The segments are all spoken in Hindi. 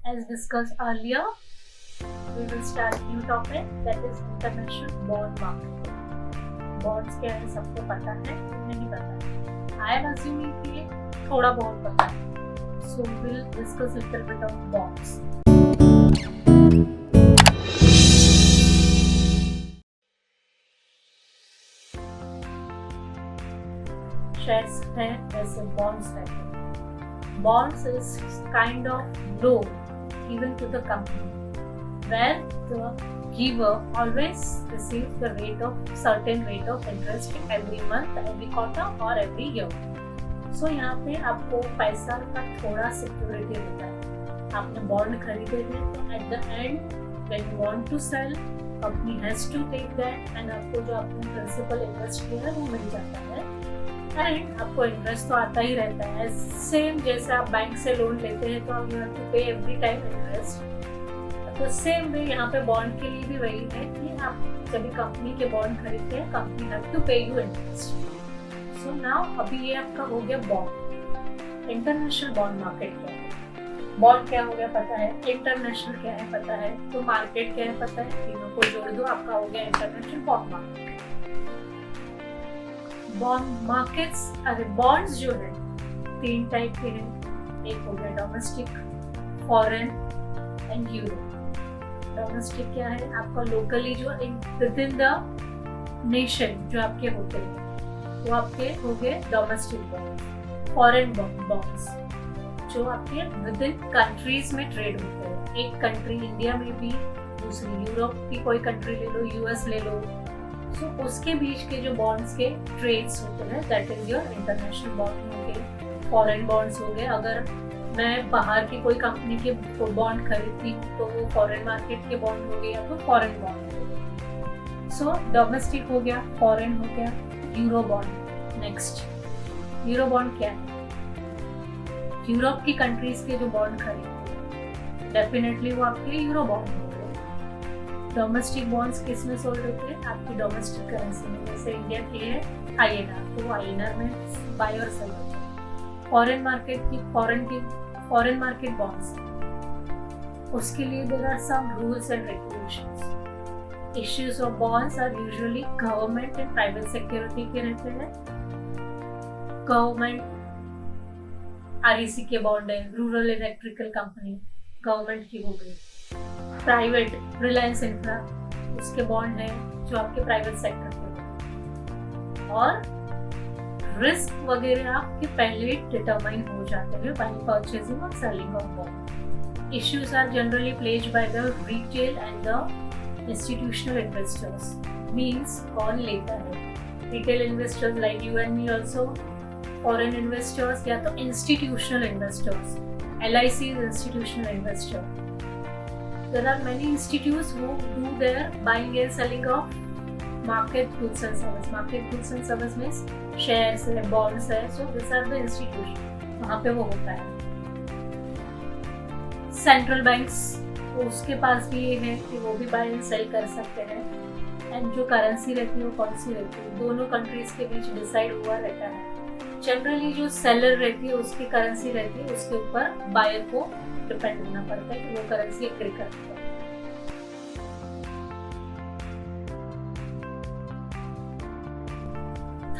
As discussed earlier, we will start new topic, that is international bond market. Bonds क्या है सबको पता है कि नहीं पता है? I am assuming कि थोड़ा बहुत पता है. So we will discuss little bit of bonds. Shares है जैसे bonds रहते हैं. Bonds is kind of loan given to the company, where the giver always receives the certain rate of interest every month, every quarter or every year. So यहाँ पे आपको पैसा का थोड़ा सिक्योरिटी रहता है. आपने बॉन्ड खरीदे हैं तो at the end when you want to sell, company has to take that and आपको जो आपने प्रिंसिपल इन्वेस्ट किया है वो मिल जाता है. एंड आपको इंटरेस्ट तो आता ही रहता है. सेम जैसे आप बैंक से लोन लेते हैं तो यू हैव टू पे एवरी टाइम इंटरेस्ट. तो सेम वे यहाँ पे बॉन्ड के लिए भी वही है कि आप जब कंपनी के बॉन्ड खरीदते हैं, कंपनी हैव टू पे यू इंटरेस्ट. सो नाउ अभी ये आपका हो गया बॉन्ड. इंटरनेशनल बॉन्ड मार्केट क्या है? बॉन्ड क्या हो गया पता है, इंटरनेशनल क्या है पता है, तो मार्केट क्या है पता है. तीनों को जोड़ दो, आपका हो गया international bond market. Bond markets, अरे बॉन्ड्स जो है तीन टाइप के हैं. एक हो गया domestic, foreign and euro. Domestic क्या है? आपका लोकली जो विद इन द नेशन जो आपके होते हैं वो आपके हो गए डोमेस्टिक बॉन्ड्स. फॉरेन बॉन्ड्स जो आपके विद इन कंट्रीज में ट्रेड होते हैं. एक कंट्री इंडिया में भी, दूसरी यूरोप की कोई कंट्री ले लो, यूएस ले लो. सो उसके बीच के जो बॉन्ड्स के ट्रेड्स होते हैं that is your international bond हो गए. फॉरेन बॉन्ड्स हो गए. अगर मैं बाहर की कोई कंपनी के बॉन्ड खरीदती हूँ तो वो फॉरेन मार्केट के बॉन्ड हो गए या तो फॉरेन बॉन्ड हो गए. सो डोमेस्टिक हो गया, फॉरेन हो गया, euro bond. Next, euro bond क्या है? यूरोप की कंट्रीज के जो बॉन्ड खरीदते हैं डेफिनेटली वो आपके यूरो बॉन्ड हो गए. डोमेस्टिक बॉन्ड्स किस में सोल्ड होते हैं? आपकी डोमेस्टिक करेंसी में. जैसे इंडिया की है INR, तो वो INR में बाय और सेल होते हैं. फॉरेन मार्केट बॉन्ड्स, उसके लिए there are some rules and regulations. Issues of bonds are usually government and private security के रहते हैं. गवर्नमेंट REC के बॉन्ड है, रूरल इलेक्ट्रिकल कंपनी गवर्नमेंट की हो गई. प्राइवेट रिलायंस इंफ्रा, उसके बॉन्ड है जो आपके प्राइवेट सेक्टर के. और रिस्क वगैरह आपके पहले डिटरमाइन हो जाते हैं बाय परचेजिंग और selling of bond. Issues are generally placed by the retail and the institutional investors. Means कौन लेता है? Retail investors like you and me also, foreign investors या तो institutional investors. LIC is institutional investor. There are many institutes who do their buying and selling of market goods and service. Market goods and service means shares है, bonds है. So these are the institutions. वहाँ पे वो होता है. सेंट्रल बैंक्स, उसके पास भी ये है कि वो भी बाय एंड सेल कर सकते हैं. एंड जो करेंसी रहती है वो कौन सी रहती है? दोनों कंट्रीज के बीच डिसाइड हुआ रहता है. जनरली जो सेलर रहती है उसकी करेंसी रहती है, उसके ऊपर बायर को डिपेंड होना पड़ता है कि वो करेंसी एग्री करती है.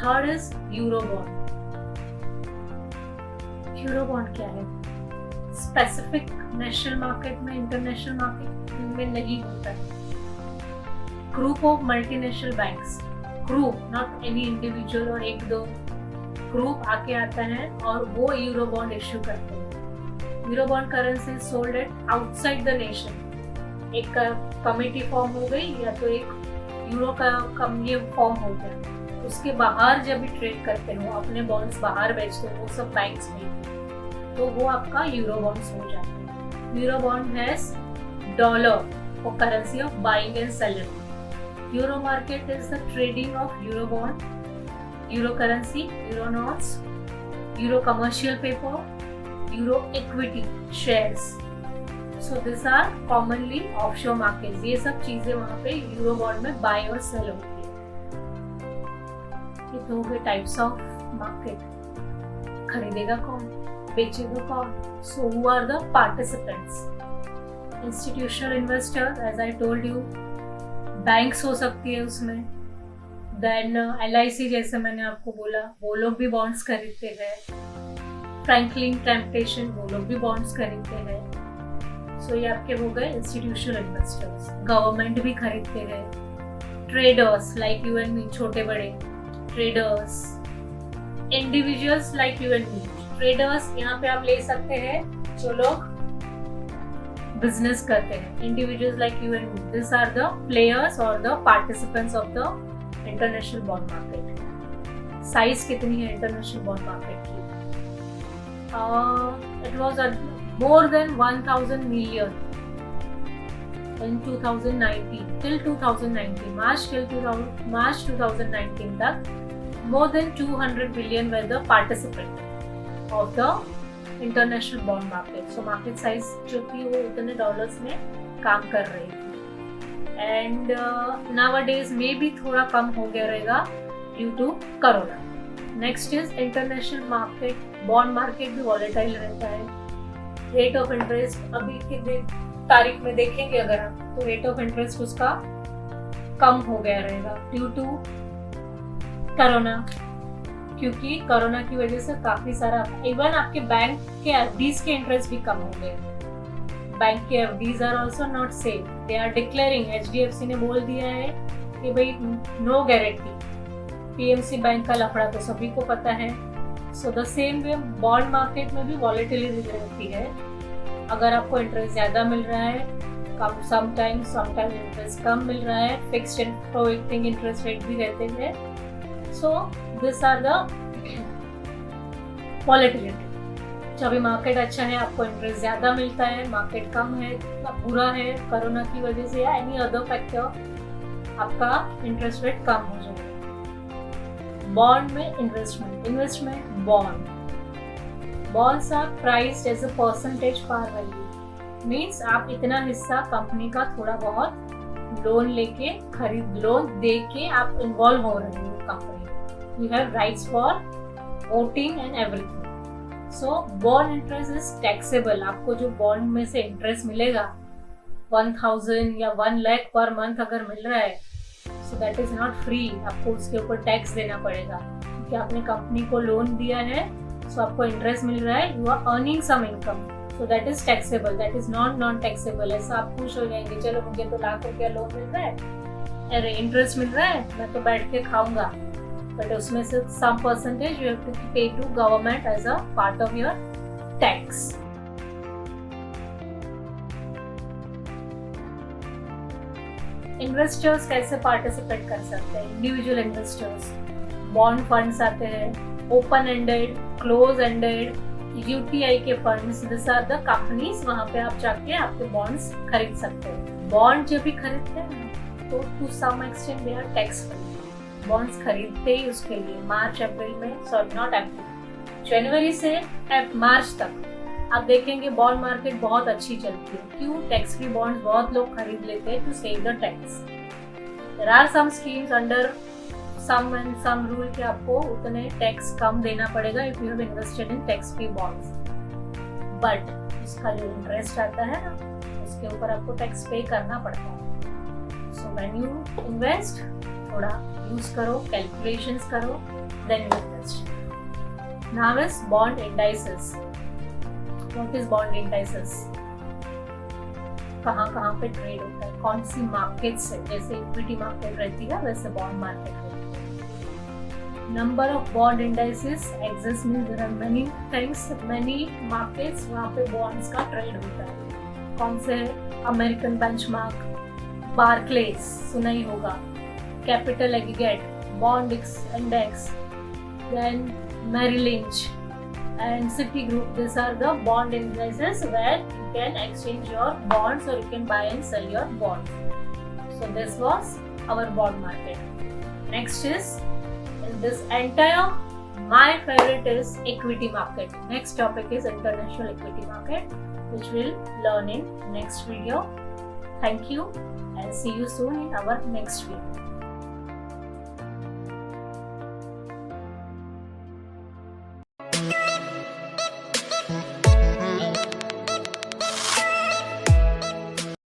Third is euro bond. Euro bond क्या है? स्पेसिफिक नेशनल मार्केट में, इंटरनेशनल मार्केट में नहीं होता है. Group of multinational banks, group not any individual और एक दो ग्रुप आके आता है और वो यूरो बॉन्ड इश्यू करते हैं. Euro bond currency sold at outside the nation. एक कमिटी फॉर्म हो गई या तो एक यूरो का ये फॉर्म हो गया. उसके बाहर जब भी ट्रेड करते हो, अपने बॉन्ड्स बाहर बेचते हो, वो सब बैंक्स में, तो वो आपका यूरो बॉन्ड्स हो जाते हैं. Euro bond has dollar for currency of buying and selling. Euro market is the trading of euro bond, euro currency, euro notes, euro commercial paper, euro equity shares. So these are commonly offshore markets. ये सब चीजें वहाँ पे यूरो बॉन्ड में बाय और सेल होती है. ये दो के टाइप्स ऑफ मार्केट. खरीदेगा कौन, बेचेगा कौन? So who are the participants? Institutional investor, as I told you, banks हो सकती है उसमें, देन LIC जैसे मैंने आपको बोला वो लोग भी बॉन्ड्स खरीदते हैं, फ्रैंकलिन टेम्पटेशन वो लोग भी बॉन्ड्स खरीदते हैं। सो ये आपके हो गए इंस्टीट्यूशनल इन्वेस्टर्स। गवर्नमेंट भी खरीदते हैं, ट्रेडर्स लाइक यू एंड मी, छोटे बड़े traders, individuals like you and me. Traders यहाँ पे आप ले सकते हैं जो लोग बिजनेस करते हैं, individuals like you and me. This are the players और the participants of the international bond market. Size कितनी है इंटरनेशनल बॉन्ड मार्केट की? It was more than 1,000 million in 2019, till 2019, March 2019 तक more than 200 billion were the participant of the international bond market. So market size जो थी वो उतने डॉलर्स में काम कर रही थी, and nowadays में भी थोड़ा कम हो गया रहेगा due to corona. Next is international market, bond market भी वॉलेटाइल रहता है। रेट ऑफ इंटरेस्ट अभी की तारीख में देखेंगे अगर हम, तो रेट ऑफ इंटरेस्ट उसका कम हो गया रहेगा ड्यू टू कोरोना, क्योंकि कोरोना की वजह से काफी सारा, इवन आपके बैंक के FDs के इंटरेस्ट भी कम हो गए। बैंक के FDs are also not safe, they are declaring, HDFC ने बोल दिया है कि भाई नो गारंटी। PMC बैंक का लफड़ा तो सभी को पता है। So the same way bond market में भी वॉलेटिलिटी रहती है। अगर आपको इंटरेस्ट ज्यादा मिल रहा है, कम समटाइम्स इंटरेस्ट कम मिल रहा है, fixed and floating interest rate भी रहते हैं। So this are the volatility. जब भी मार्केट अच्छा है आपको इंटरेस्ट ज्यादा मिलता है, मार्केट कम है, बुरा है कोरोना की वजह से या एनी अदर फैक्टर, आपका इंटरेस्ट रेट कम हो जाएगा। बॉन्ड में investment bonds are priced as a percentage par value, means आप इतना हिस्सा कंपनी का थोड़ा बहुत लोन लेके लोन दे के आप इन्वॉल्व हो रहे हो company. You have rights for voting and everything. So bond interest is taxable. आपको जो बॉन्ड में से इंटरेस्ट मिलेगा 1,000 या 1 लाख पर मंथ अगर मिल रहा है, so that is not free, आपको उसके ऊपर टैक्स देना पड़ेगा क्योंकि आपने कंपनी को लोन दिया है, सो आपको इंटरेस्ट मिल रहा है, you are earning some income, so that is taxable, that is non taxable. ऐसा आप खुश हो जाएंगे, चलो मुझे तो लाख रुपया लोन मिल रहा है, अरे इंटरेस्ट मिल रहा है, मैं तो बैठ के खाऊंगा, बट उसमें से some percentage you have to pay to government as a part of your tax. Investors कैसे पार्टिसिपेट कर सकते हैं? इंडिविजुअल इन्वेस्टर्स, बॉन्ड फंड्स आते हैं, open ended, close ended, UTI के funds, this are the companies, वहां पे आप जाके आपके बॉन्ड्स खरीद सकते हैं। बॉन्ड जब भी खरीदते हैं तो to some extent they are tax free. Bonds खरीदते ही उसके लिए मार्च अप्रैल में, सॉरी नॉट अप्रैल, जनवरी से मार्च तक आप देखेंगे बॉन्ड मार्केट बहुत अच्छी चलती है। क्यों? टैक्स फ्री बॉन्ड्स बहुत लोग खरीद लेते हैं to save the tax. There are some schemes under some rule के आपको उतने टैक्स कम देना पड़ेगा if you have invested in tax free bonds, but उसका जो इंटरेस्ट आता है ना, उसके ऊपर आपको टैक्स पे करना पड़ता है। सो व्हेन यू इन्वेस्ट, थोड़ा यूज करो, कैलकुलेशंस करो, then you invest. Now is bond indices. What is bond indices? कहाँ पे ट्रेड होता है, कौन सी मार्केट्स है, जैसे इक्विटी मार्केट रहती है वैसे बॉन्ड मार्केट रहती है। Number of bond indices exist, means there are many things, many markets, वहाँ पे बॉन्ड्स का ट्रेड होता है। कौन से? अमेरिकन बेंचमार्क, बार्क्लेज सुना ही होगा, capital aggregate, bond index, then Merrill Lynch and Citigroup. These are the bond indices where you can exchange your bonds or you can buy and sell your bonds. So this was our bond market. Next is, in this entire, my favorite is equity market. Next topic is international equity market, which we'll learn in next video. Thank you and see you soon in our next video.